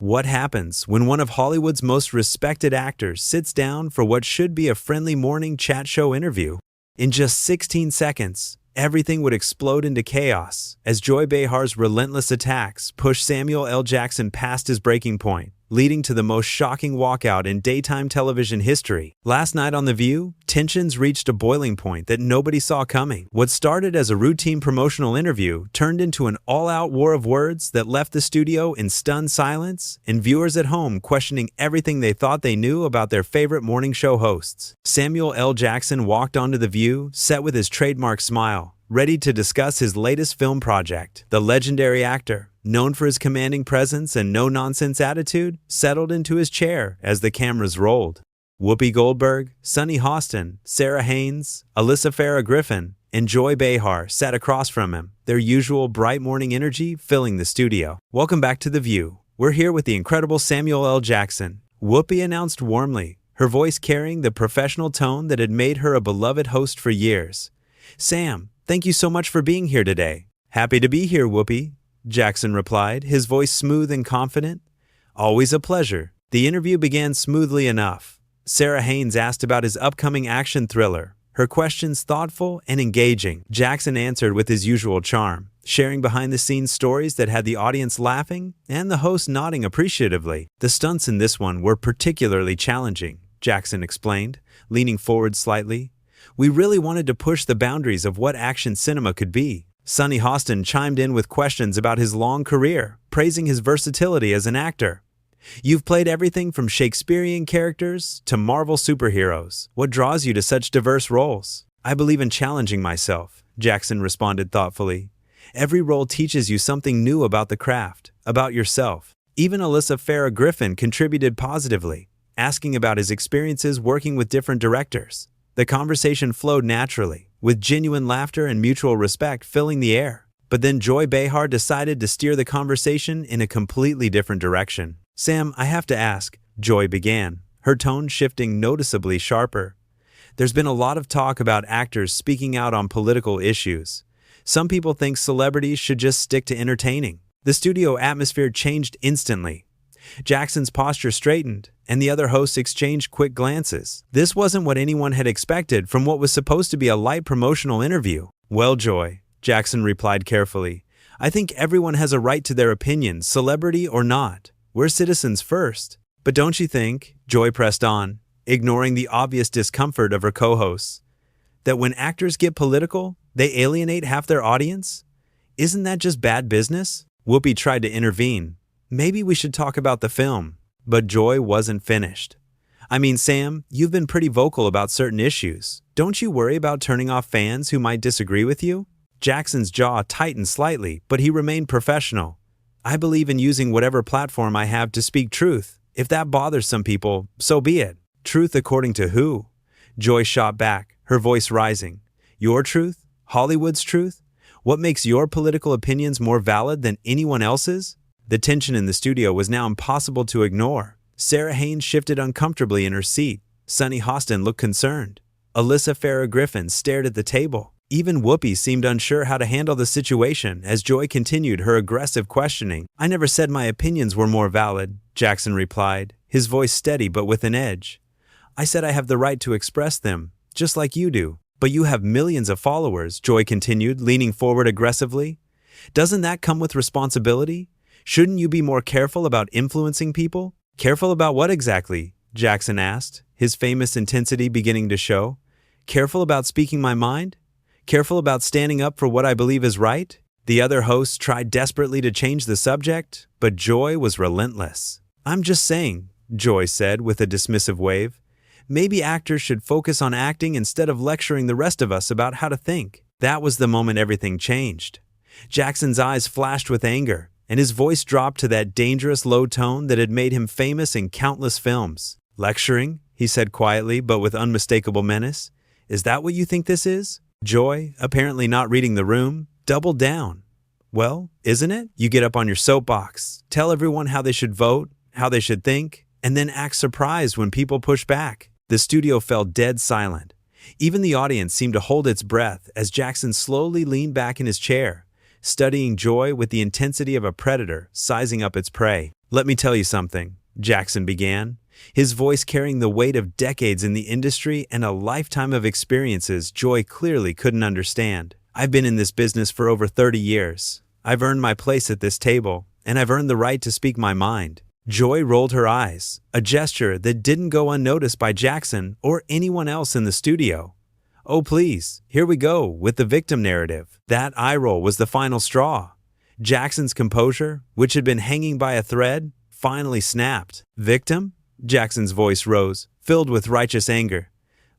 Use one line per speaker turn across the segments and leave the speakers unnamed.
What happens when one of Hollywood's most respected actors sits down for what should be a friendly morning chat show interview? In just 16 seconds, everything would explode into chaos as Joy Behar's relentless attacks pushed Samuel L. Jackson past his breaking point, leading to the most shocking walkout in daytime television history. Last night on The View, tensions reached a boiling point that nobody saw coming. What started as a routine promotional interview turned into an all-out war of words that left the studio in stunned silence and viewers at home questioning everything they thought they knew about their favorite morning show hosts. Samuel L. Jackson walked onto The View, set with his trademark smile, ready to discuss his latest film project. The legendary actor, known for his commanding presence and no-nonsense attitude, settled into his chair as the cameras rolled. Whoopi Goldberg, Sunny Hostin, Sarah Haynes, Alyssa Farah Griffin, and Joy Behar sat across from him, their usual bright morning energy filling the studio. "Welcome back to The View. We're here with the incredible Samuel L. Jackson," Whoopi announced warmly, her voice carrying the professional tone that had made her a beloved host for years. "Sam, thank you so much for being here today." "Happy to be here, Whoopi," Jackson replied, his voice smooth and confident. "Always a pleasure." The interview began smoothly enough. Sarah Haynes asked about his upcoming action thriller, her questions thoughtful and engaging. Jackson answered with his usual charm, sharing behind-the-scenes stories that had the audience laughing and the host nodding appreciatively. "The stunts in this one were particularly challenging," Jackson explained, leaning forward slightly. "We really wanted to push the boundaries of what action cinema could be." Sunny Hostin chimed in with questions about his long career, praising his versatility as an actor. "You've played everything from Shakespearean characters to Marvel superheroes. What draws you to such diverse roles?" "I believe in challenging myself," Jackson responded thoughtfully. "Every role teaches you something new about the craft, about yourself." Even Alyssa Farah Griffin contributed positively, asking about his experiences working with different directors. The conversation flowed naturally, with genuine laughter and mutual respect filling the air. But then Joy Behar decided to steer the conversation in a completely different direction. "Sam, I have to ask," Joy began, her tone shifting noticeably sharper. "There's been a lot of talk about actors speaking out on political issues. Some people think celebrities should just stick to entertaining." The studio atmosphere changed instantly. Jackson's posture straightened, and the other hosts exchanged quick glances. This wasn't what anyone had expected from what was supposed to be a light promotional interview. "Well, Joy," Jackson replied carefully, "I think everyone has a right to their opinion, celebrity or not. We're citizens first." "But don't you think," Joy pressed on, ignoring the obvious discomfort of her co-hosts, "that when actors get political, they alienate half their audience? Isn't that just bad business?" Whoopi tried to intervene. "Maybe we should talk about the film." But Joy wasn't finished. "I mean, Sam, you've been pretty vocal about certain issues. Don't you worry about turning off fans who might disagree with you?" Jackson's jaw tightened slightly, but he remained professional. "I believe in using whatever platform I have to speak truth. If that bothers some people, so be it." "Truth according to who?" Joy shot back, her voice rising. "Your truth? Hollywood's truth? What makes your political opinions more valid than anyone else's?" The tension in the studio was now impossible to ignore. Sarah Haynes shifted uncomfortably in her seat. Sunny Hostin looked concerned. Alyssa Farah Griffin stared at the table. Even Whoopi seemed unsure how to handle the situation as Joy continued her aggressive questioning. "I never said my opinions were more valid," Jackson replied, his voice steady but with an edge. "I said I have the right to express them, just like you do." "But you have millions of followers," Joy continued, leaning forward aggressively. "Doesn't that come with responsibility? Shouldn't you be more careful about influencing people?" "Careful about what exactly?" Jackson asked, his famous intensity beginning to show. "Careful about speaking my mind? Careful about standing up for what I believe is right?" The other hosts tried desperately to change the subject, but Joy was relentless. "I'm just saying," Joy said with a dismissive wave. "Maybe actors should focus on acting instead of lecturing the rest of us about how to think." That was the moment everything changed. Jackson's eyes flashed with anger, and his voice dropped to that dangerous low tone that had made him famous in countless films. "Lecturing?" he said quietly but with unmistakable menace. "Is that what you think this is?" Joy, apparently not reading the room, doubled down. "Well, isn't it? You get up on your soapbox, tell everyone how they should vote, how they should think, and then act surprised when people push back." The studio fell dead silent. Even the audience seemed to hold its breath as Jackson slowly leaned back in his chair, studying joy with the intensity of a predator sizing up its prey. "Let me tell you something," Jackson began, his voice carrying the weight of decades in the industry and a lifetime of experiences Joy clearly couldn't understand. "I've been in this business for over 30 years. I've earned my place at this table, and I've earned the right to speak my mind." Joy rolled her eyes, a gesture that didn't go unnoticed by Jackson or anyone else in the studio. "Oh please, here we go with the victim narrative." That eye roll was the final straw. Jackson's composure, which had been hanging by a thread, finally snapped. "Victim?" Jackson's voice rose, filled with righteous anger.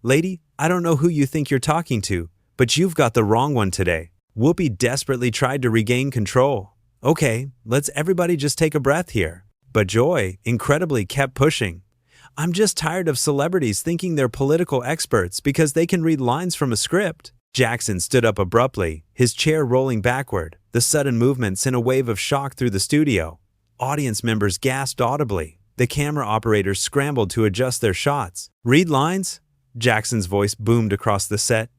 "Lady, I don't know who you think you're talking to, but you've got the wrong one today." Whoopi desperately tried to regain control. "Okay, let's everybody just take a breath here." But Joy, incredibly, kept pushing. "I'm just tired of celebrities thinking they're political experts because they can read lines from a script." Jackson stood up abruptly, his chair rolling backward. The sudden movement sent a wave of shock through the studio. Audience members gasped audibly. The camera operators scrambled to adjust their shots. "Read lines?" Jackson's voice boomed across the set.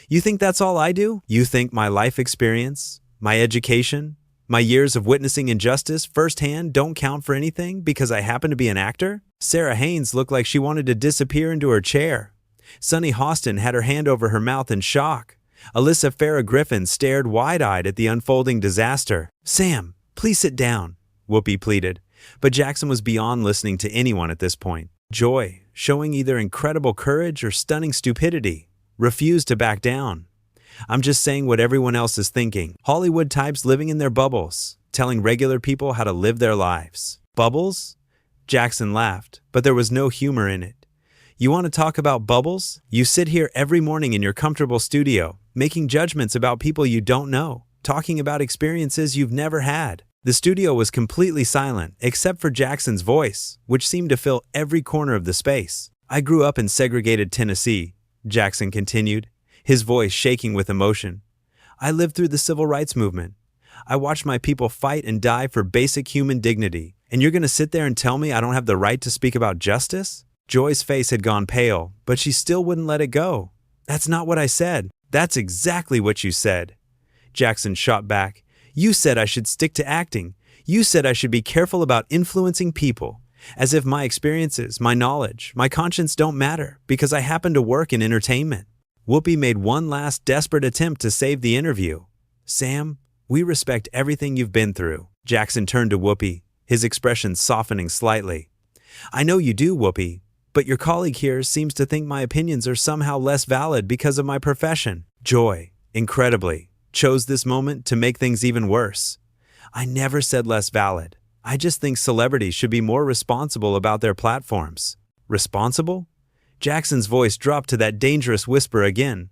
"You think that's all I do? You think my life experience, my education, my years of witnessing injustice firsthand don't count for anything because I happen to be an actor?" Sarah Haynes looked like she wanted to disappear into her chair. Sunny Hostin had her hand over her mouth in shock. Alyssa Farrah Griffin stared wide-eyed at the unfolding disaster. "Sam, please sit down," Whoopi pleaded. But Jackson was beyond listening to anyone at this point. Joy, showing either incredible courage or stunning stupidity, refused to back down. "I'm just saying what everyone else is thinking. Hollywood types living in their bubbles, telling regular people how to live their lives." "Bubbles?" Jackson laughed, but there was no humor in it. "You want to talk about bubbles? You sit here every morning in your comfortable studio, making judgments about people you don't know, talking about experiences you've never had." The studio was completely silent, except for Jackson's voice, which seemed to fill every corner of the space. "I grew up in segregated Tennessee," Jackson continued, his voice shaking with emotion. "I lived through the civil rights movement. I watched my people fight and die for basic human dignity. And you're going to sit there and tell me I don't have the right to speak about justice?" Joy's face had gone pale, but she still wouldn't let it go. "That's not what I said." "That's exactly what you said." Jackson shot back. "You said I should stick to acting. You said I should be careful about influencing people. As if my experiences, my knowledge, my conscience don't matter because I happen to work in entertainment." Whoopi made one last desperate attempt to save the interview. "Sam, we respect everything you've been through." Jackson turned to Whoopi, his expression softening slightly. "I know you do, Whoopi, but your colleague here seems to think my opinions are somehow less valid because of my profession." Joy, incredibly, chose this moment to make things even worse. "I never said less valid. I just think celebrities should be more responsible about their platforms." "Responsible?" Jackson's voice dropped to that dangerous whisper again.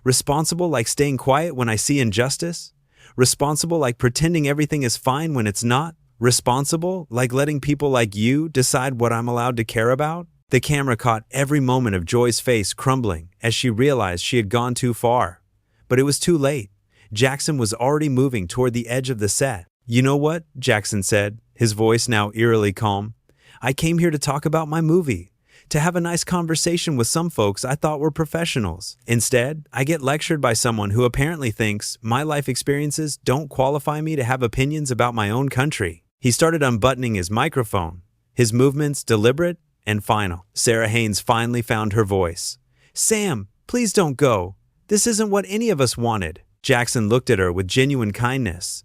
"Responsible like staying quiet when I see injustice? Responsible like pretending everything is fine when it's not? Responsible like letting people like you decide what I'm allowed to care about?" The camera caught every moment of Joy's face crumbling as she realized she had gone too far. But it was too late. Jackson was already moving toward the edge of the set. "You know what?" Jackson said, his voice now eerily calm. "I came here to talk about my movie, to have a nice conversation with some folks I thought were professionals. Instead, I get lectured by someone who apparently thinks my life experiences don't qualify me to have opinions about my own country." He started unbuttoning his microphone, his movements deliberate and final. Sarah Haynes finally found her voice. "Sam, please don't go. This isn't what any of us wanted." Jackson looked at her with genuine kindness.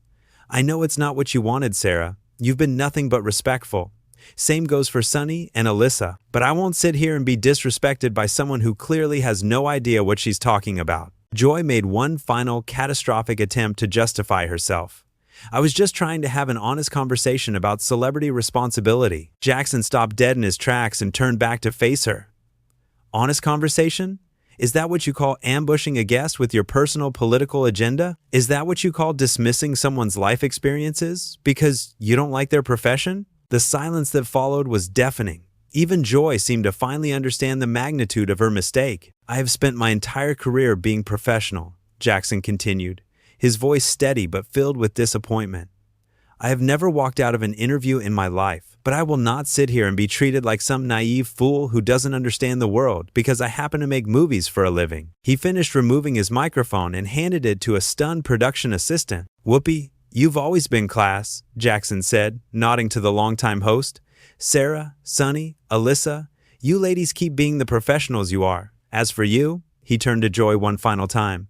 "I know it's not what you wanted, Sarah. You've been nothing but respectful. Same goes for Sunny and Alyssa. But I won't sit here and be disrespected by someone who clearly has no idea what she's talking about." Joy made one final catastrophic attempt to justify herself. "I was just trying to have an honest conversation about celebrity responsibility." Jackson stopped dead in his tracks and turned back to face her. "Honest conversation? Is that what you call ambushing a guest with your personal political agenda? Is that what you call dismissing someone's life experiences because you don't like their profession?" The silence that followed was deafening. Even Joy seemed to finally understand the magnitude of her mistake. "I have spent my entire career being professional," Jackson continued, his voice steady but filled with disappointment. "I have never walked out of an interview in my life but I will not sit here and be treated like some naive fool who doesn't understand the world because I happen to make movies for a living." He finished removing his microphone and handed it to a stunned production assistant. "Whoopi, you've always been class," Jackson said, nodding to the longtime host. "Sarah, Sunny, Alyssa, you ladies keep being the professionals you are. As for you," he turned to Joy one final time,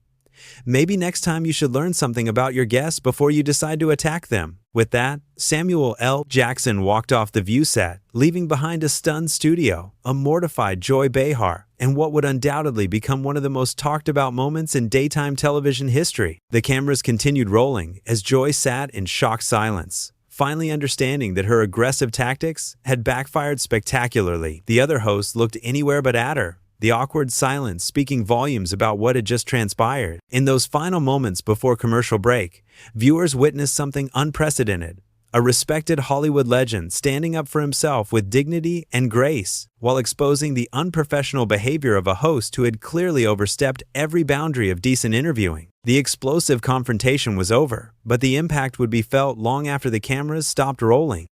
"maybe next time you should learn something about your guests before you decide to attack them." With that, Samuel L. Jackson walked off the view set, leaving behind a stunned studio, a mortified Joy Behar, and what would undoubtedly become one of the most talked about moments in daytime television history. The cameras continued rolling as Joy sat in shocked silence, finally understanding that her aggressive tactics had backfired spectacularly. The other hosts looked anywhere but at her, the awkward silence speaking volumes about what had just transpired. In those final moments before commercial break, viewers witnessed something unprecedented. A respected Hollywood legend standing up for himself with dignity and grace, while exposing the unprofessional behavior of a host who had clearly overstepped every boundary of decent interviewing. The explosive confrontation was over, but the impact would be felt long after the cameras stopped rolling.